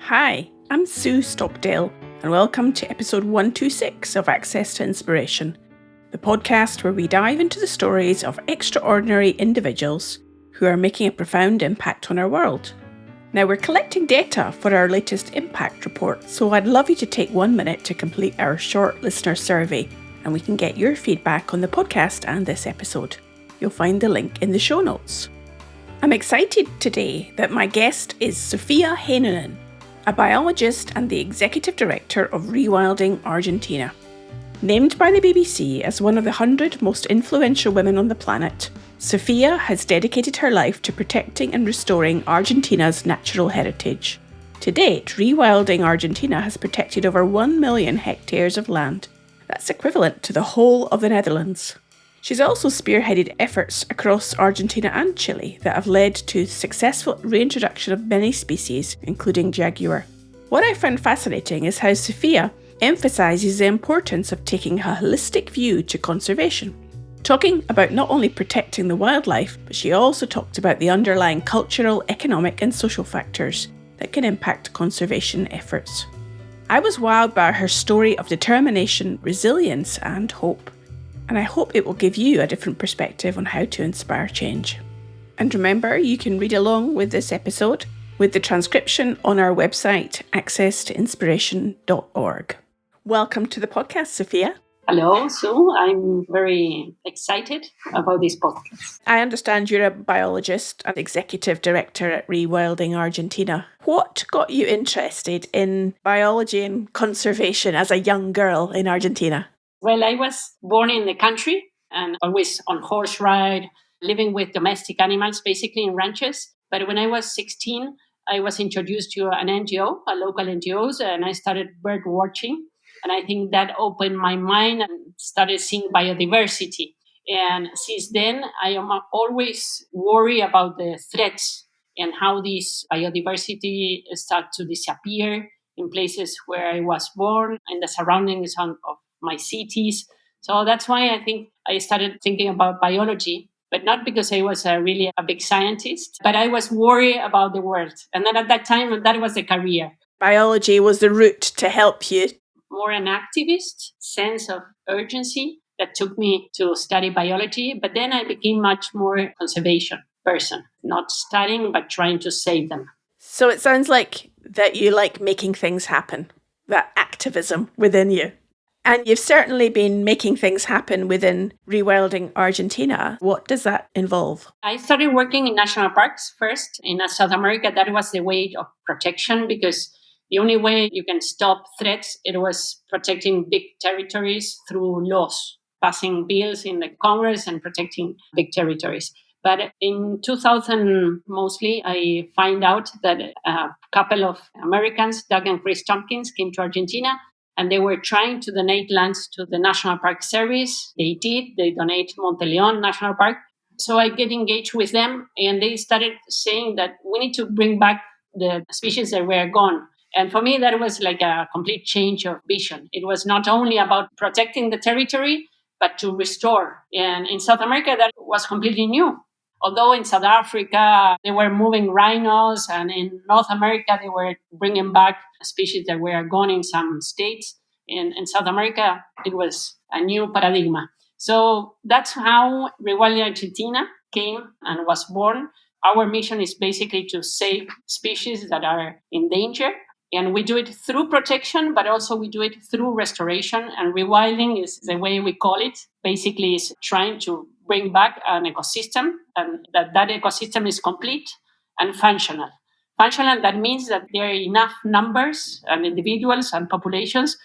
Hi, I'm Sue Stockdale, and welcome to episode 126 of Access to Inspiration, the podcast where we dive into the stories of extraordinary individuals who are making a profound impact on our world. Now, we're collecting data for our latest impact report, so I'd love you to take 1 minute to complete our short listener survey, and we can get your feedback on the podcast and this episode. You'll find the link in the show notes. I'm excited today that my guest is Sofia Heinonen, a biologist and the Executive Director of Rewilding Argentina. Named by the BBC as one of the 100 most influential women on the planet, Sofia has dedicated her life to protecting and restoring Argentina's natural heritage. To date, Rewilding Argentina has protected over 1 million hectares of land. That's equivalent to the whole of the Netherlands. She's also spearheaded efforts across Argentina and Chile that have led to successful reintroduction of many species, including jaguar. What I found fascinating is how Sofia emphasises the importance of taking a holistic view to conservation, talking about not only protecting the wildlife, but she also talked about the underlying cultural, economic and social factors that can impact conservation efforts. I was wowed by her story of determination, resilience and hope. And I hope it will give you a different perspective on how to inspire change. And remember, you can read along with this episode with the transcription on our website, accesstoinspiration.org. Welcome to the podcast, Sofia. Hello, Sue. I'm very excited about this podcast. I understand you're a biologist and executive director at Rewilding Argentina. What got you interested in biology and conservation as a young girl in Argentina? Well, I was born in the country and always on horse ride, living with domestic animals, basically in ranches. But when I was 16, I was introduced to an NGO, a local NGO, and I started bird watching. And I think that opened my mind and started seeing biodiversity. And since then, I am always worried about the threats and how this biodiversity starts to disappear in places where I was born and the surroundings of my cities. So that's why I think I started thinking about biology, but not because I was really a big scientist, but I was worried about the world. And then at that time, that was a career. Biology was the route to help you. More an activist sense of urgency that took me to study biology, but then I became much more conservation person, not studying, but trying to save them. So it sounds like that you like making things happen, that activism within you. And you've certainly been making things happen within Rewilding Argentina. What does that involve? I started working in national parks first in South America. That was the way of protection, because the only way you can stop threats, it was protecting big territories through laws, passing bills in the Congress and protecting big territories. But in 2000, mostly, I find out that a couple of Americans, Doug and Kris Tompkins, came to Argentina. And they were trying to donate lands to the National Park Service. They did. They donate Monte Leon National Park. So I get engaged with them, and they started saying that we need to bring back the species that were gone. And for me, that was like a complete change of vision. It was not only about protecting the territory, but to restore. And in South America, that was completely new. Although in South Africa, they were moving rhinos, and in North America, they were bringing back species that were gone in some states. In South America, it was a new paradigm. So that's how Rewilding Argentina came and was born. Our mission is basically to save species that are in danger. And we do it through protection, but also we do it through restoration. And rewilding is the way we call it. Basically, is trying to bring back an ecosystem, and that ecosystem is complete and functional. Functional, that means that there are enough numbers and individuals and populations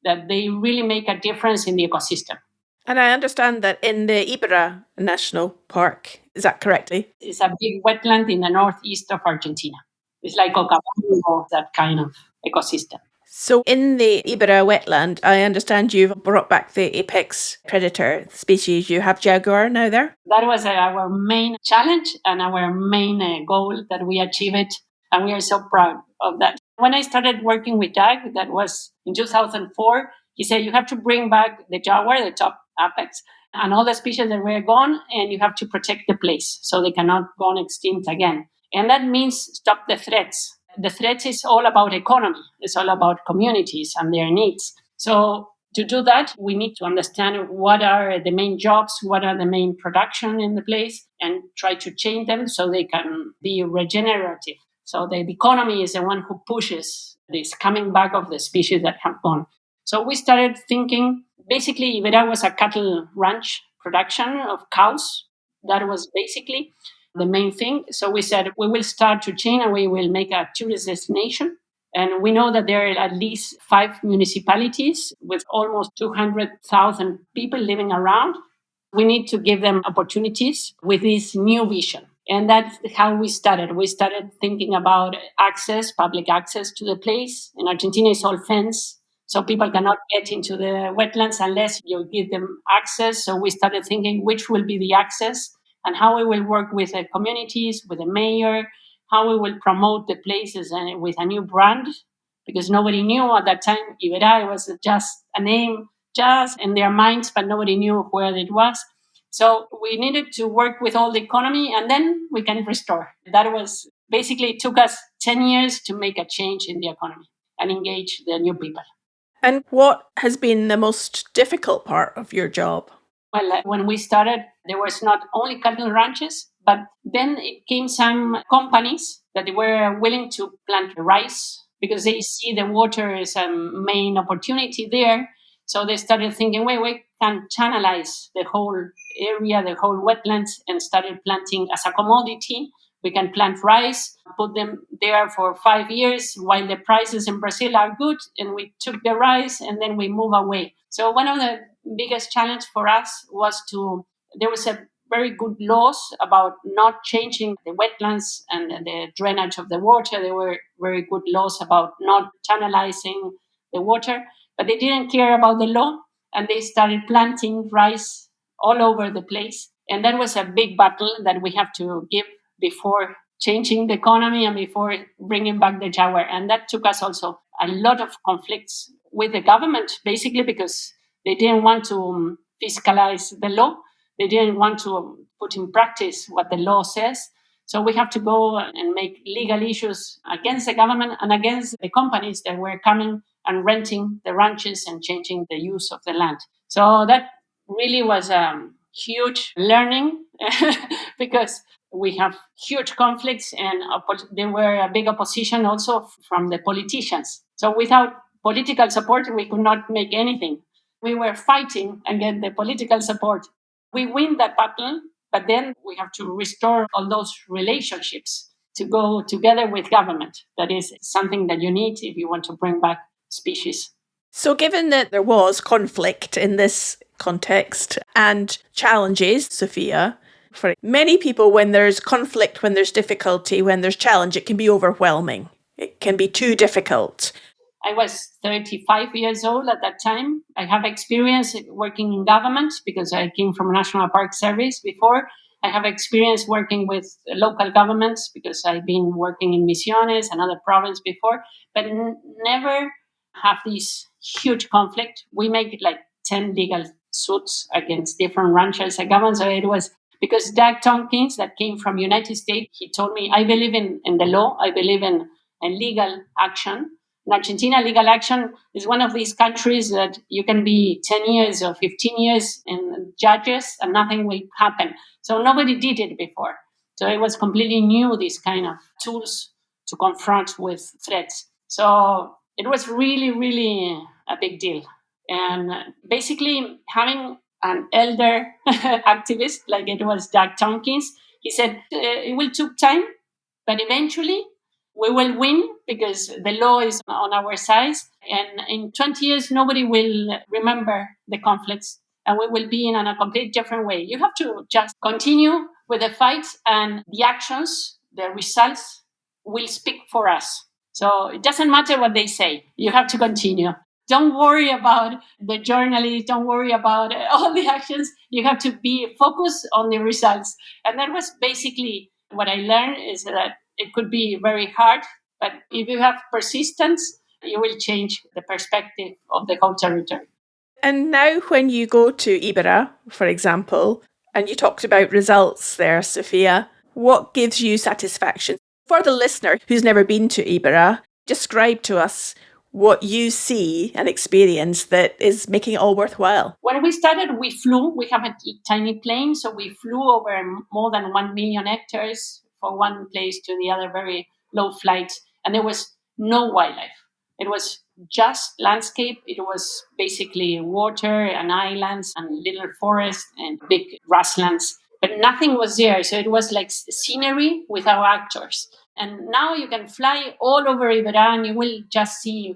that they really make a difference in the ecosystem. And I understand that in the Iberá National Park, is that correctly? It's a big wetland in the northeast of Argentina. It's like Ocampo, that kind of ecosystem. So in the Iberá wetland, I understand you've brought back the apex predator species. You have jaguar now there? That was our main challenge and our main goal that we achieved. And we are so proud of that. When I started working with Doug, that was in 2004, he said, you have to bring back the jaguar, the top apex, and all the species that were gone, and you have to protect the place so they cannot go extinct again. And that means stop the threats. the threat is all about economy. It's all about communities and their needs. So to do that, we need to understand what are the main jobs, what are the main production in the place, and try to change them so they can be regenerative. So the economy is the one who pushes this coming back of the species that have gone. So we started thinking, basically, Iberá was a cattle ranch production of cows. That was basically the main thing. So we said, we will start to change and we will make a tourist destination. And we know that there are at least 5 municipalities with almost 200,000 people living around. We need to give them opportunities with this new vision. And that's how we started. We started thinking about access, public access to the place. In Argentina, it's all fenced. So people cannot get into the wetlands unless you give them access. So we started thinking which will be the access and how we will work with the communities, with the mayor, how we will promote the places and with a new brand, because nobody knew at that time Iberá was just a name, just in their minds, but nobody knew where it was. So we needed to work with all the economy and then we can restore. That was basically, it took us 10 years to make a change in the economy and engage the new people. And what has been the most difficult part of your job? Well, when we started, there was not only cattle ranches, but then it came some companies that were willing to plant rice because they see the water as a main opportunity there. So they started thinking, wait, we can channelize the whole area, the whole wetlands, and started planting as a commodity. We can plant rice, put them there for 5 years while the prices in Brazil are good, and we took the rice and then we move away. So one of the biggest challenge for us was there was a very good laws about not changing the wetlands and the drainage of the water. There were very good laws about not channelizing the water, but they didn't care about the law and they started planting rice all over the place. And that was a big battle that we have to give before changing the economy and before bringing back the jaguar. And that took us also a lot of conflicts with the government, basically because they didn't want to fiscalize the law. They didn't want to put in practice what the law says. So we have to go and make legal issues against the government and against the companies that were coming and renting the ranches and changing the use of the land. So that really was a huge learning because we have huge conflicts and there were a big opposition also from the politicians. So without political support, we could not make anything. We were fighting against the political support. We win that battle, but then we have to restore all those relationships to go together with government. That is something that you need if you want to bring back species. So given that there was conflict in this context and challenges, Sofia, for many people, when there's conflict, when there's difficulty, when there's challenge, it can be overwhelming. It can be too difficult. I was 35 years old at that time. I have experience working in government because I came from National Park Service before. I have experience working with local governments because I've been working in Misiones, another province before, but never have this huge conflict. We make like 10 legal suits against different ranchers and governments. So it was because Doug Tompkins, that came from United States, he told me, I believe in the law. I believe in legal action. In Argentina, legal action is one of these countries that you can be 10 years or 15 years in judges and nothing will happen. So nobody did it before. So it was completely new, these kind of tools to confront with threats. So it was really, really a big deal. And basically having an elder activist, like it was Doug Tompkins, he said, it will take time, but eventually we will win because the law is on our side. And in 20 years, nobody will remember the conflicts and we will be in a completely different way. You have to just continue with the fight and the actions, the results will speak for us. So it doesn't matter what they say. You have to continue. Don't worry about the journalists. Don't worry about all the actions. You have to be focused on the results. And that was basically what I learned is that it could be very hard, but if you have persistence, you will change the perspective of the whole territory. And now when you go to Iberá, for example, and you talked about results there, Sofia, what gives you satisfaction? For the listener who's never been to Iberá, describe to us what you see and experience that is making it all worthwhile. When we started, we flew. We have a tiny plane, so we flew over more than 1 million hectares from one place to the other, very low flights, and there was no wildlife. It was just landscape. It was basically water and islands and little forest and big grasslands, but nothing was there. So it was like scenery without actors. And now you can fly all over Iberá and you will just see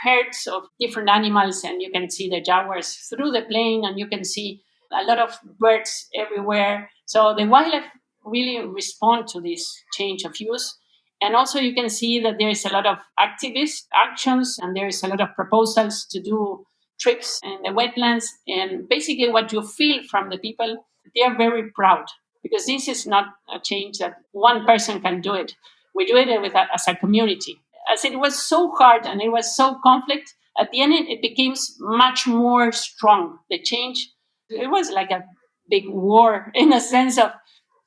herds of different animals, and you can see the jaguars through the plane, and you can see a lot of birds everywhere. So the wildlife really respond to this change of use. And also you can see that there is a lot of activist actions, and there is a lot of proposals to do trips in the wetlands. And basically what you feel from the people, they are very proud, because this is not a change that one person can do it. We do it as a community. As it was so hard and it was so conflict, at the end it became much more strong. The change, it was like a big war in a sense of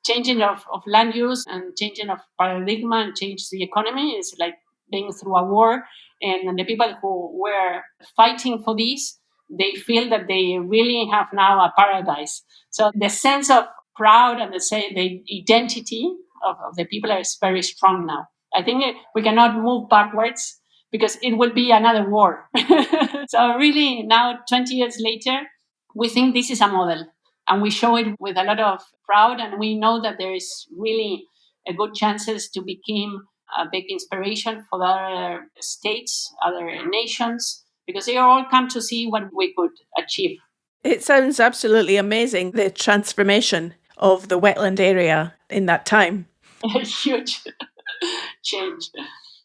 changing of land use and changing of paradigm and change the economy. Is like being through a war. And the people who were fighting for this, they feel that they really have now a paradise. So the sense of proud and the identity of the people is very strong now. I think we cannot move backwards because it will be another war. So really now, 20 years later, we think this is a model, and we show it with a lot of pride, and we know that there is really a good chances to become a big inspiration for other states, other nations, because they all come to see what we could achieve. It sounds absolutely amazing, the transformation of the wetland area in that time. A huge change.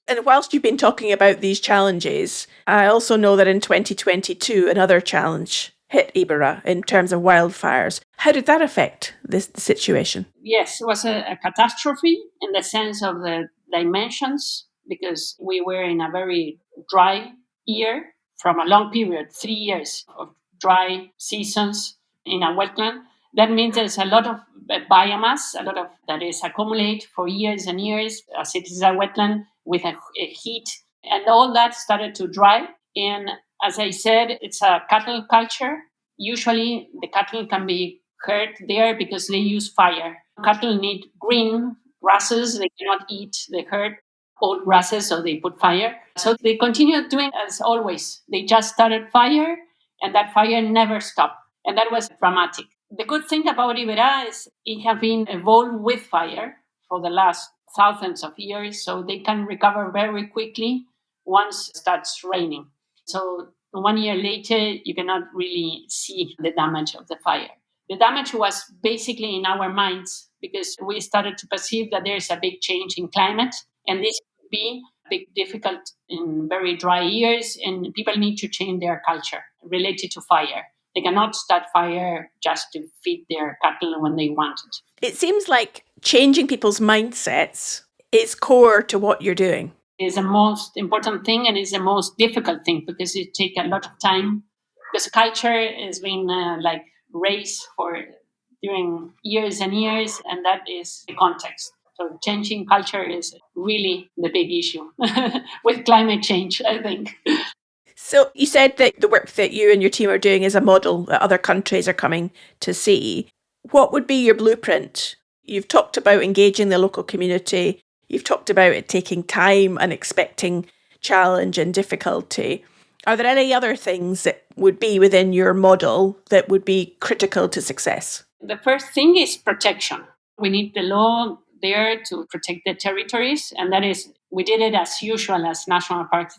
And whilst you've been talking about these challenges, I also know that in 2022, another challenge hit Iberá in terms of wildfires. How did that affect this situation? Yes, it was a catastrophe in the sense of the dimensions, because we were in a very dry year from a long period, 3 years of dry seasons in a wetland. That means there's a lot of biomass, a lot of that is accumulated for years and years, as it is a wetland with a heat, and all that started to dry. And as I said, it's a cattle culture. Usually the cattle can be hurt there because they use fire. Cattle need green grasses. They cannot eat the herd old grasses, so they put fire. So they continue doing as always. They just started fire, and that fire never stopped. And that was dramatic. The good thing about Iberá is it has been evolved with fire for the last thousands of years, so they can recover very quickly once it starts raining. So 1 year later, you cannot really see the damage of the fire. The damage was basically in our minds, because we started to perceive that there is a big change in climate, and this could be big difficult in very dry years, and people need to change their culture related to fire. They cannot start fire just to feed their cattle when they want it. It seems like changing people's mindsets is core to what you're doing. It's the most important thing, and it's the most difficult thing, because it takes a lot of time. Because culture has been like raised for during years and years, and that is the context. So changing culture is really the big issue with climate change, I think. So you said that the work that you and your team are doing is a model that other countries are coming to see. What would be your blueprint? You've talked about engaging the local community. You've talked about it taking time and expecting challenge and difficulty. Are there any other things that would be within your model that would be critical to success? The first thing is protection. We need the law there to protect the territories, and that is, we did it as usual as national parks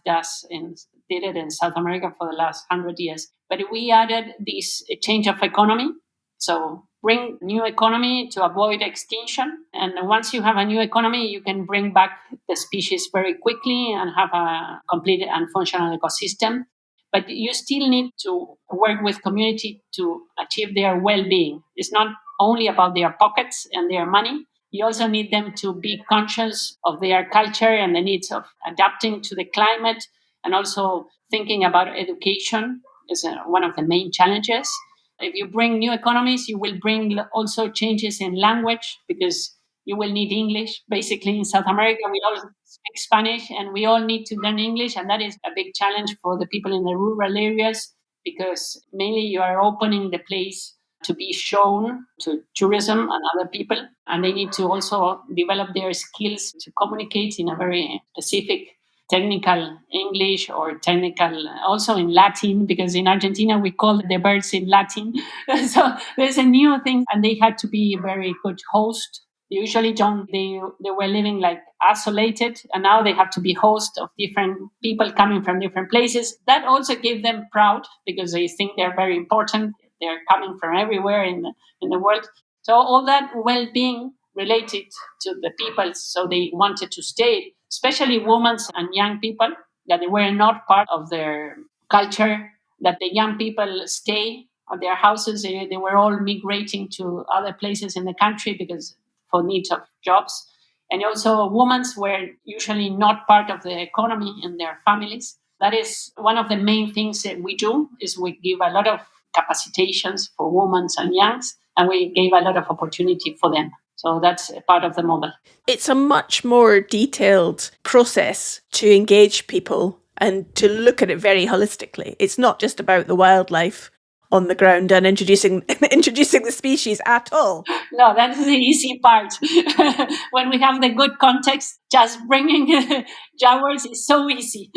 did it in South America for the last 100 years. But we added this change of economy. So bring new economy to avoid extinction. And once you have a new economy, you can bring back the species very quickly and have a complete and functional ecosystem. But you still need to work with community to achieve their well-being. It's not only about their pockets and their money. You also need them to be conscious of their culture and the needs of adapting to the climate, and also thinking about education is one of the main challenges. If you bring new economies, you will bring also changes in language, because you will need English. Basically, in South America, we all speak Spanish and we all need to learn English. And that is a big challenge for the people in the rural areas because mainly you are opening the place to be shown to tourism and other people. And they need to also develop their skills to communicate in a very specific technical English or technical also in Latin, because in Argentina we call the birds in Latin. So there's a new thing, and they had to be very good host. Usually they were living like isolated, and now they have to be host of different people coming from different places. That also gave them proud because they think they're very important. They're coming from everywhere in the world. So all that well-being related to the people, so they wanted to stay, especially women and young people, that they were not part of their culture, that the young people stay at their houses. They were all migrating to other places in the country because for needs of jobs. And also women were usually not part of the economy in their families. That is one of the main things that we do, is we give a lot of capacitations for women and youngs, and we gave a lot of opportunity for them. So that's a part of the model. It's a much more detailed process to engage people and to look at it very holistically. It's not just about the wildlife on the ground and introducing the species at all. No, that's the easy part. When we have the good context, just bringing jaguars is so easy.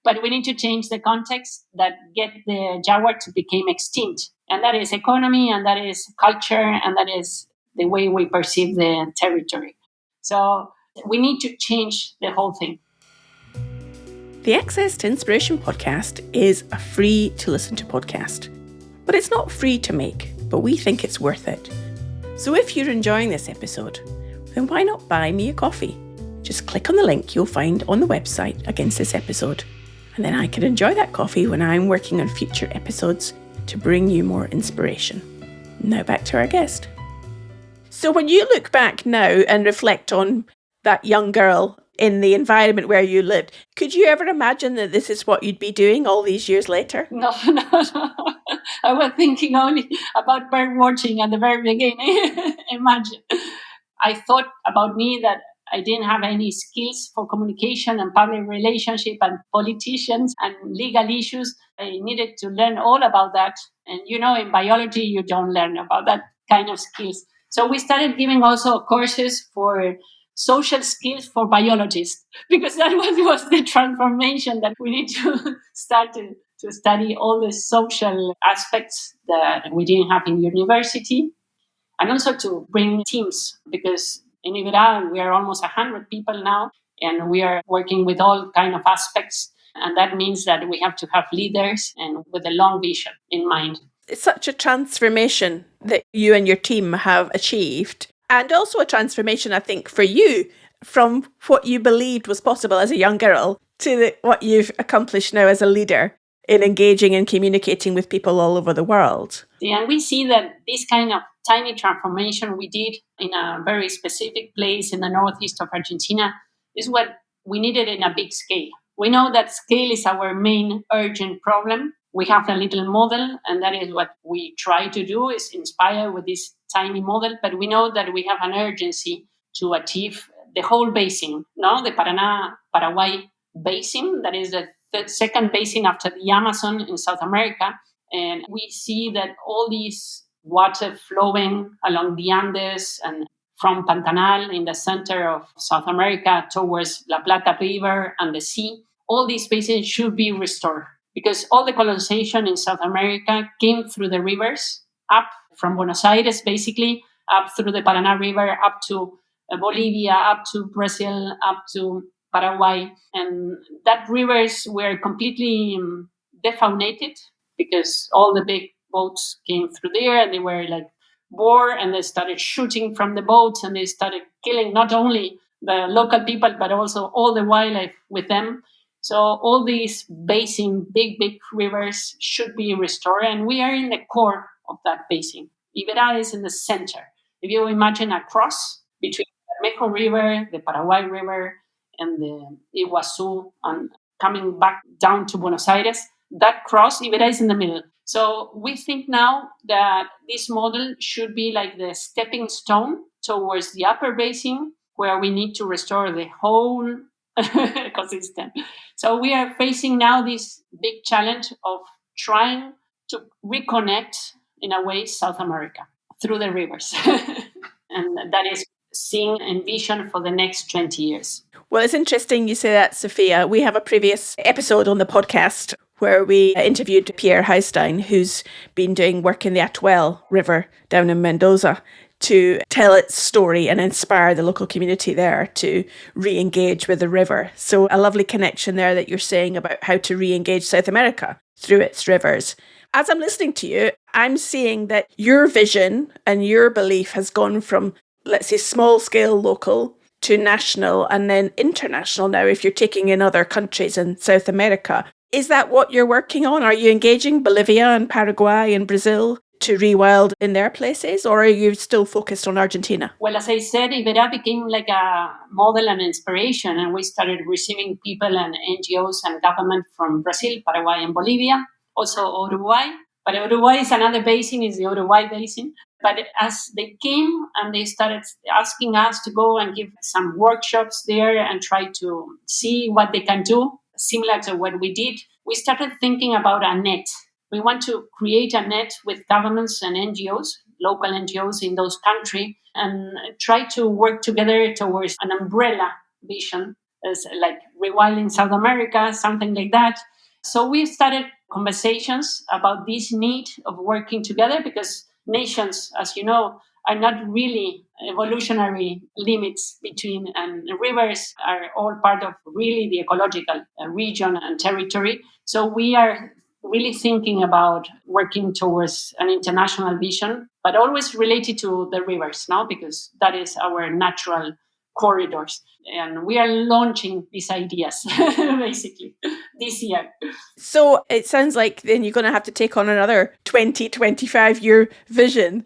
But we need to change the context that get the jaguar to become extinct. And that is economy, and that is culture, and that is the way we perceive the territory. So we need to change the whole thing. The Access to Inspiration podcast is a free to listen to podcast, but it's not free to make, but we think it's worth it. So if you're enjoying this episode, then why not buy me a coffee? Just click on the link you'll find on the website against this episode, and then I can enjoy that coffee when I'm working on future episodes to bring you more inspiration. Now back to our guest. So when you look back now and reflect on that young girl in the environment where you lived, could you ever imagine that this is what you'd be doing all these years later? No. I was thinking only about bird watching at the very beginning. Imagine. I thought about me that I didn't have any skills for communication and public relationship and politicians and legal issues. I needed to learn all about that. And in biology, you don't learn about that kind of skills. So we started giving also courses for social skills for biologists, because that was the transformation that we need to start to study all the social aspects that we didn't have in university, and also to bring teams, because in Iberá we are almost 100 people now, and we are working with all kind of aspects, and that means that we have to have leaders and with a long vision in mind. It's such a transformation that you and your team have achieved. And also a transformation, I think, for you from what you believed was possible as a young girl to what you've accomplished now as a leader in engaging and communicating with people all over the world. Yeah, and we see that this kind of tiny transformation we did in a very specific place in the northeast of Argentina is what we needed in a big scale. We know that scale is our main urgent problem. We have a little model, and that is what we try to do, is inspire with this tiny model. But we know that we have an urgency to achieve the whole basin, the Paraná-Paraguay basin. That is the second basin after the Amazon in South America. And we see that all these water flowing along the Andes and from Pantanal in the center of South America towards La Plata River and the sea, all these basins should be restored. Because all the colonization in South America came through the rivers, up from Buenos Aires, basically, up through the Paraná River, up to Bolivia, up to Brazil, up to Paraguay. And that rivers were completely defaunated because all the big boats came through there, and they were like bored, and they started shooting from the boats, and they started killing not only the local people, but also all the wildlife with them. So all these basin, big rivers should be restored, and we are in the core of that basin. Iberá is in the center. If you imagine a cross between the Mejo River, the Paraguay River, and the Iguazu, and coming back down to Buenos Aires, that cross, Iberá is in the middle. So we think now that this model should be like the stepping stone towards the upper basin, where we need to restore the whole ecosystem. So we are facing now this big challenge of trying to reconnect, in a way, South America through the rivers. And that is seeing and vision for the next 20 years. Well, it's interesting you say that, Sofia. We have a previous episode on the podcast where we interviewed Pierre Haustein, who's been doing work in the Atuel River down in Mendoza, to tell its story and inspire the local community there to re-engage with the river. So a lovely connection there that you're saying about how to re-engage South America through its rivers. As I'm listening to you, I'm seeing that your vision and your belief has gone from, let's say, small-scale local to national and then international now if you're taking in other countries in South America. Is that what you're working on? Are you engaging Bolivia and Paraguay and Brazil to rewild in their places, or are you still focused on Argentina? Well, as I said, Iberá became like a model and inspiration, and we started receiving people and NGOs and government from Brazil, Paraguay, and Bolivia, also Uruguay. But Uruguay is another basin, is the Uruguay basin. But as they came and they started asking us to go and give some workshops there and try to see what they can do, similar to what we did, we started thinking about a net. We want to create a net with governments and NGOs, local NGOs in those countries, and try to work together towards an umbrella vision, as like rewilding South America, something like that. So we started conversations about this need of working together, because nations, as you know, are not really evolutionary limits between, and rivers are all part of really the ecological region and territory. So we are really thinking about working towards an international vision, but always related to the rivers now, because that is our natural corridors. And we are launching these ideas basically this year. So it sounds like then you're going to have to take on another 20, 25-year vision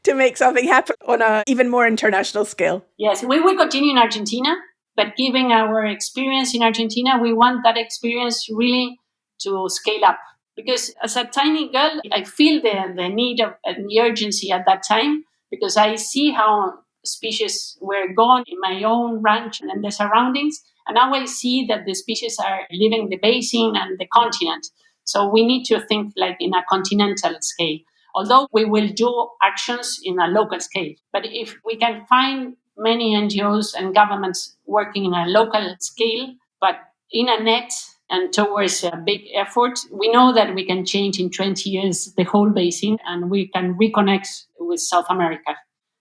to make something happen on an even more international scale. Yes, we will continue in Argentina, but given our experience in Argentina, we want that experience really to scale up. Because as a tiny girl, I feel the need of and the urgency at that time, because I see how species were gone in my own ranch and the surroundings. And now I see that the species are leaving the basin and the continent. So we need to think like in a continental scale, although we will do actions in a local scale. But if we can find many NGOs and governments working in a local scale, but in a net and towards a big effort, we know that we can change in 20 years the whole basin, and we can reconnect with South America.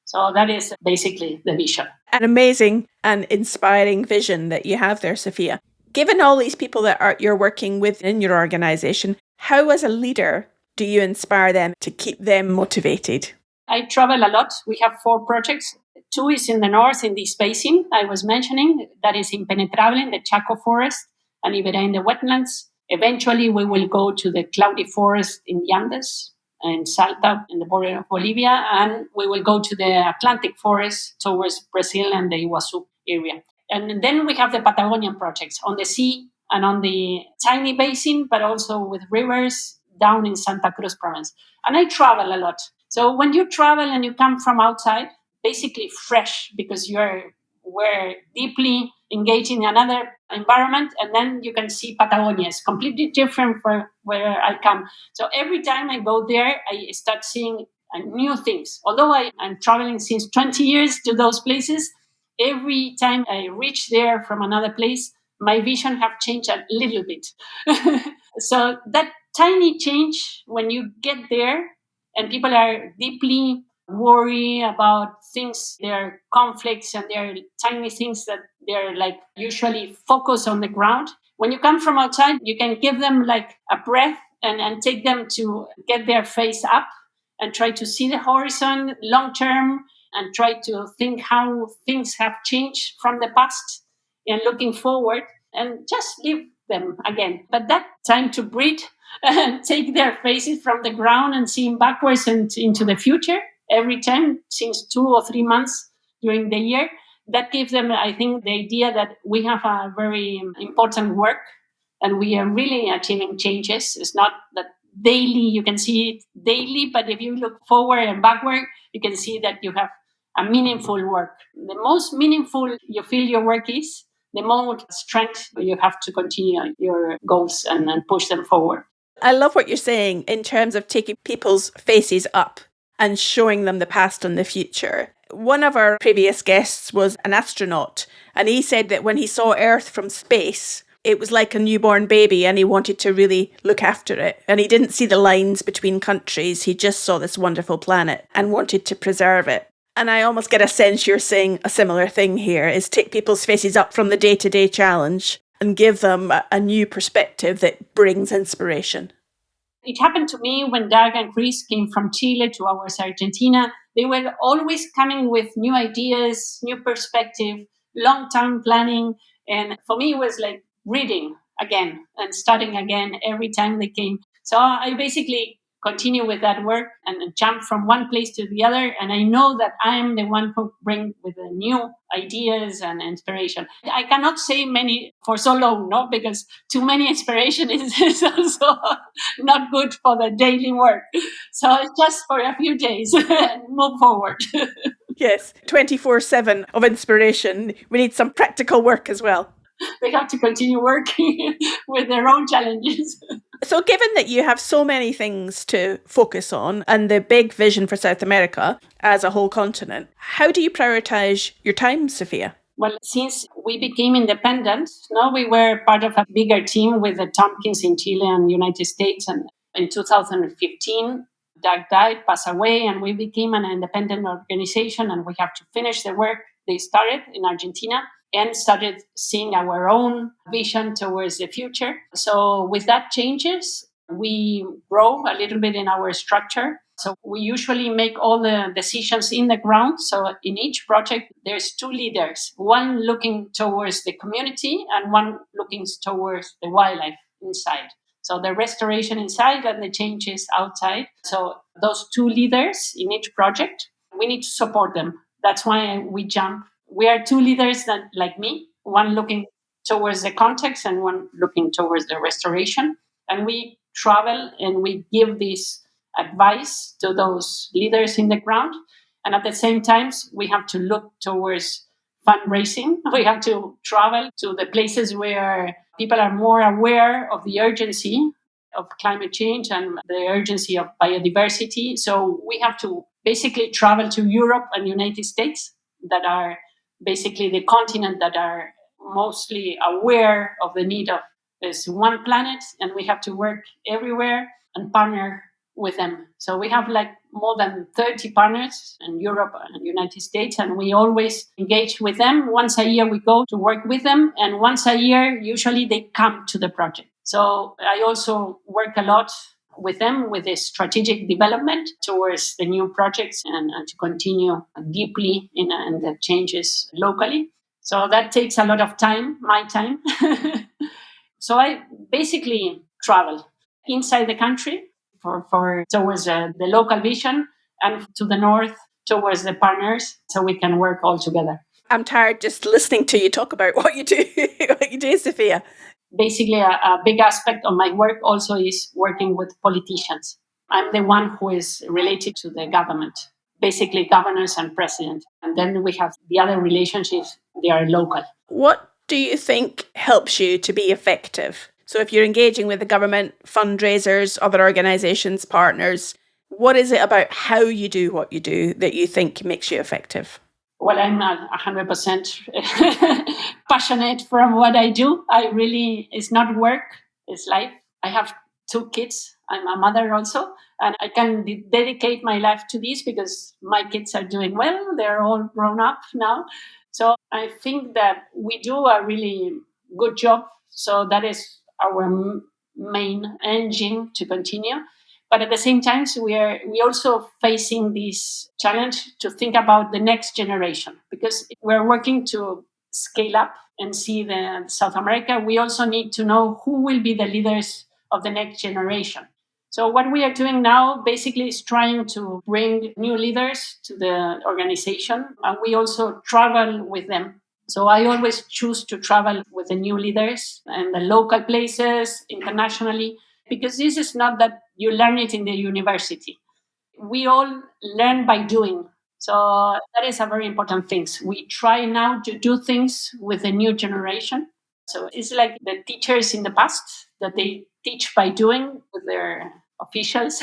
So that is basically the vision. An amazing and inspiring vision that you have there, Sofia. Given all these people that you're working with in your organisation, how as a leader do you inspire them to keep them motivated? I travel a lot. We have 4 projects. 2 is in the north in this basin I was mentioning, that is Impenetrable in the Chaco forest, and Iberá in the wetlands. Eventually we will go to the cloudy forest in the Andes, in Salta, in the border of Bolivia, and we will go to the Atlantic forest towards Brazil and the Iguazu area. And then we have the Patagonian projects on the sea and on the tiny basin, but also with rivers down in Santa Cruz province. And I travel a lot. So when you travel and you come from outside, basically fresh, because we're deeply engaged in another environment, and then you can see Patagonia is completely different from where I come. So every time I go there, I start seeing new things. Although I'm traveling since 20 years to those places, every time I reach there from another place, my vision have changed a little bit. So that tiny change, when you get there and people are deeply worry about things, their conflicts and their tiny things that they're like usually focused on the ground. When you come from outside, you can give them like a breath and take them to get their face up and try to see the horizon long term and try to think how things have changed from the past and looking forward, and just leave them again. But that time to breathe and take their faces from the ground and seeing backwards and into the future every time, since 2 or 3 months during the year, that gives them, I think, the idea that we have a very important work and we are really achieving changes. It's not that daily, you can see it daily, but if you look forward and backward, you can see that you have a meaningful work. The most meaningful you feel your work is, the more strength you have to continue your goals and push them forward. I love what you're saying in terms of taking people's faces up and showing them the past and the future. One of our previous guests was an astronaut, and he said that when he saw Earth from space, it was like a newborn baby and he wanted to really look after it. And he didn't see the lines between countries. He just saw this wonderful planet and wanted to preserve it. And I almost get a sense you're saying a similar thing here, is take people's faces up from the day-to-day challenge and give them a new perspective that brings inspiration. It happened to me when Doug and Kris came from Chile to ours Argentina. They were always coming with new ideas, new perspective, long-term planning. And for me, it was like reading again and studying again every time they came. So I basically continue with that work and jump from one place to the other. And I know that I am the one who bring with the new ideas and inspiration. I cannot say many for so long, no, because too many inspiration is also not good for the daily work. So it's just for a few days and move forward. Yes, 24/7 of inspiration. We need some practical work as well. They have to continue working with their own challenges. So given that you have so many things to focus on and the big vision for South America as a whole continent, how do you prioritise your time, Sofia? Well, since we became independent, now we were part of a bigger team with the Tompkins in Chile and United States. And in 2015, Doug died, passed away, and we became an independent organization, and we have to finish the work they started in Argentina and started seeing our own vision towards the future. So with that changes, we grow a little bit in our structure. So we usually make all the decisions in the ground. So in each project, there's two leaders, one looking towards the community and one looking towards the wildlife inside. So the restoration inside and the changes outside. So those two leaders in each project, we need to support them. That's why we jump. We are two leaders that, like me, one looking towards the context and one looking towards the restoration. And we travel and we give this advice to those leaders in the ground. And at the same time, we have to look towards fundraising. We have to travel to the places where people are more aware of the urgency of climate change and the urgency of biodiversity. So we have to basically travel to Europe and United States that are basically the continent that are mostly aware of the need of this one planet, and we have to work everywhere and partner with them. So we have like more than 30 partners in Europe and United States, and we always engage with them. Once a year we go to work with them, and once a year usually they come to the project. So I also work a lot with them with the strategic development towards the new projects and to continue deeply in the changes locally. So that takes a lot of time, my time. So I basically travel inside the country for towards the local vision and to the north towards the partners so we can work all together. I'm tired just listening to you talk about what you do, Sofia. Basically, a big aspect of my work also is working with politicians. I'm the one who is related to the government, basically governors and president. And then we have the other relationships, they are local. What do you think helps you to be effective? So if you're engaging with the government, fundraisers, other organisations, partners, what is it about how you do what you do that you think makes you effective? Well, I'm 100% passionate from what I do. It's not work, it's life. I have 2 kids. I'm a mother also. And I can dedicate my life to this because my kids are doing well. They're all grown up now. So I think that we do a really good job. So that is our main engine to continue. But at the same time, we also facing this challenge to think about the next generation, because we're working to scale up and see the South America. We also need to know who will be the leaders of the next generation. So what we are doing now basically is trying to bring new leaders to the organization, and we also travel with them. So I always choose to travel with the new leaders and the local places internationally, because this is not that you learn it in the university. We all learn by doing. So that is a very important thing. We try now to do things with the new generation. So it's like the teachers in the past that they teach by doing with their officials.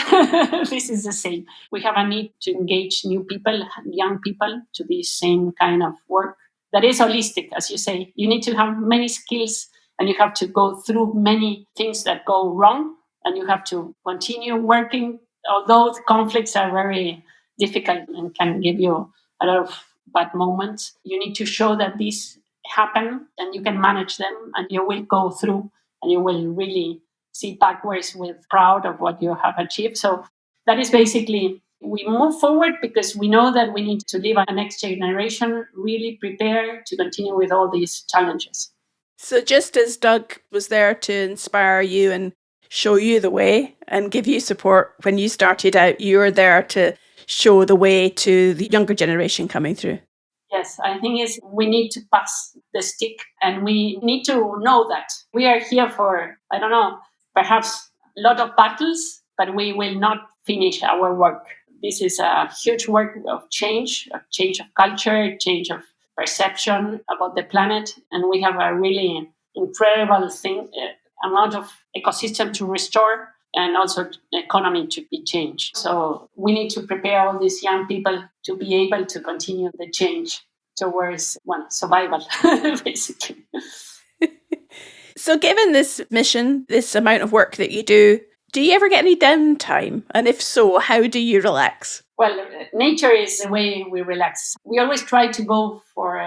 This is the same. We have a need to engage new people, young people, to this same kind of work that is holistic, as you say. You need to have many skills and you have to go through many things that go wrong and you have to continue working, although the conflicts are very difficult and can give you a lot of bad moments. You need to show that these happen and you can manage them and you will go through and you will really see backwards with proud of what you have achieved. So that is basically, we move forward because we know that we need to leave a next generation really prepared to continue with all these challenges. So just as Doug was there to inspire you and show you the way and give you support when you started out, you're there to show the way to the younger generation coming through. Yes, I think we need to pass the stick and we need to know that we are here for, I don't know, perhaps a lot of battles, but we will not finish our work. This is a huge work of change of culture, change of perception about the planet. And we have a really incredible amount of ecosystem to restore and also economy to be changed. So we need to prepare all these young people to be able to continue the change towards survival, basically. So given this mission, this amount of work that you do you ever get any downtime? And if so, how do you relax? Well, nature is the way we relax. We always try to go for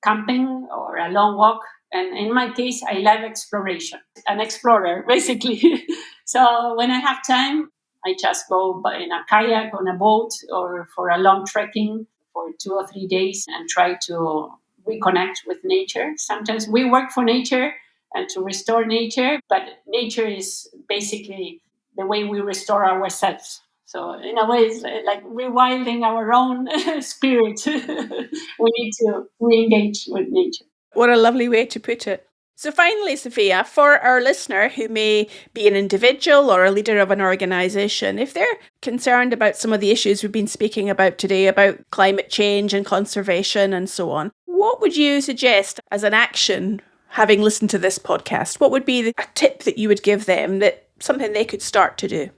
camping or a long walk. And in my case, I love exploration. An explorer, basically. So when I have time, I just go in a kayak, on a boat, or for a long trekking for 2 or 3 days and try to reconnect with nature. Sometimes we work for nature and to restore nature, but nature is basically the way we restore ourselves. So in a way, it's like rewilding our own spirit. We need to re-engage with nature. What a lovely way to put it. So finally, Sofia, for our listener who may be an individual or a leader of an organisation, if they're concerned about some of the issues we've been speaking about today, about climate change and conservation and so on, what would you suggest as an action, having listened to this podcast? What would be a tip that you would give them, that something they could start to do?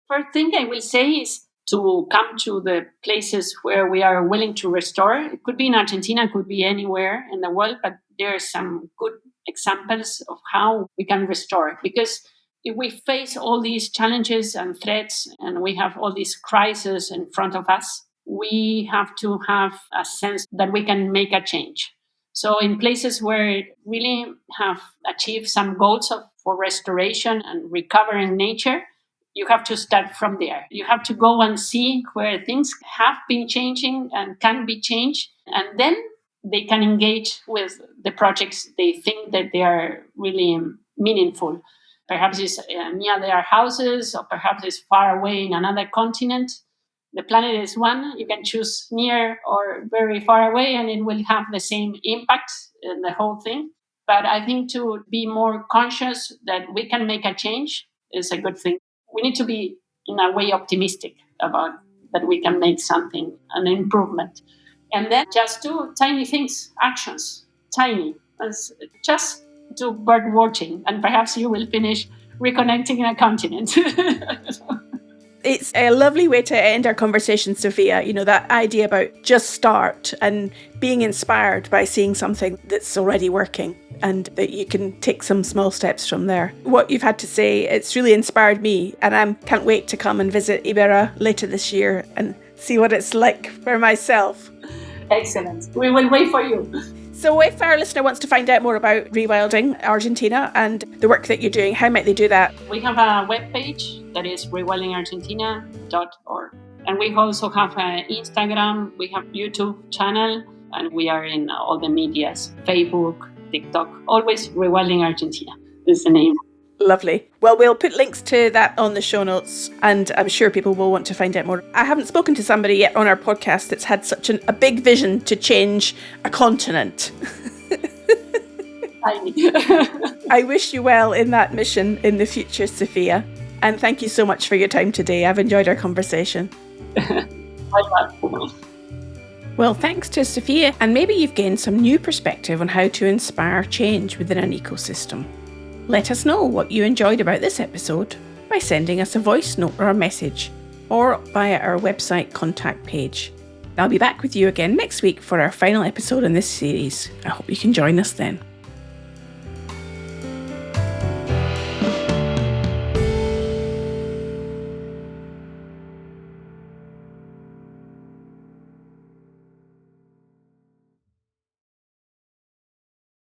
First thing I will say is to come to the places where we are willing to restore. It could be in Argentina, it could be anywhere in the world, but there are some good examples of how we can restore. Because if we face all these challenges and threats and we have all these crises in front of us, we have to have a sense that we can make a change. So in places where really have achieved some goals for restoration and recovering nature, you have to start from there. You have to go and see where things have been changing and can be changed. And then they can engage with the projects they think that they are really meaningful. Perhaps it's near their houses, or perhaps it's far away in another continent. The planet is one. You can choose near or very far away, and it will have the same impact in the whole thing. But I think to be more conscious that we can make a change is a good thing. We need to be, in a way, optimistic about that we can make something, an improvement. And then just do tiny things, actions, tiny. Just do bird watching, and perhaps you will finish reconnecting a continent. It's a lovely way to end our conversation, Sofia. You know, that idea about just start and being inspired by seeing something that's already working and that you can take some small steps from there. What you've had to say, it's really inspired me, and I can't wait to come and visit Iberá later this year and see what it's like for myself. Excellent. We will wait for you. So if our listener wants to find out more about Rewilding Argentina and the work that you're doing, how might they do that? We have a webpage that is rewildingargentina.org. And we also have Instagram, we have YouTube channel, and we are in all the medias, Facebook, TikTok, always Rewilding Argentina is the name. Lovely. Well, we'll put links to that on the show notes, and I'm sure people will want to find out more. I haven't spoken to somebody yet on our podcast that's had such a big vision to change a continent. I wish you well in that mission in the future, Sofia. And thank you so much for your time today. I've enjoyed our conversation. Bye-bye. Well, thanks to Sofia, and maybe you've gained some new perspective on how to inspire change within an ecosystem. Let us know what you enjoyed about this episode by sending us a voice note or a message, or via our website contact page. I'll be back with you again next week for our final episode in this series. I hope you can join us then.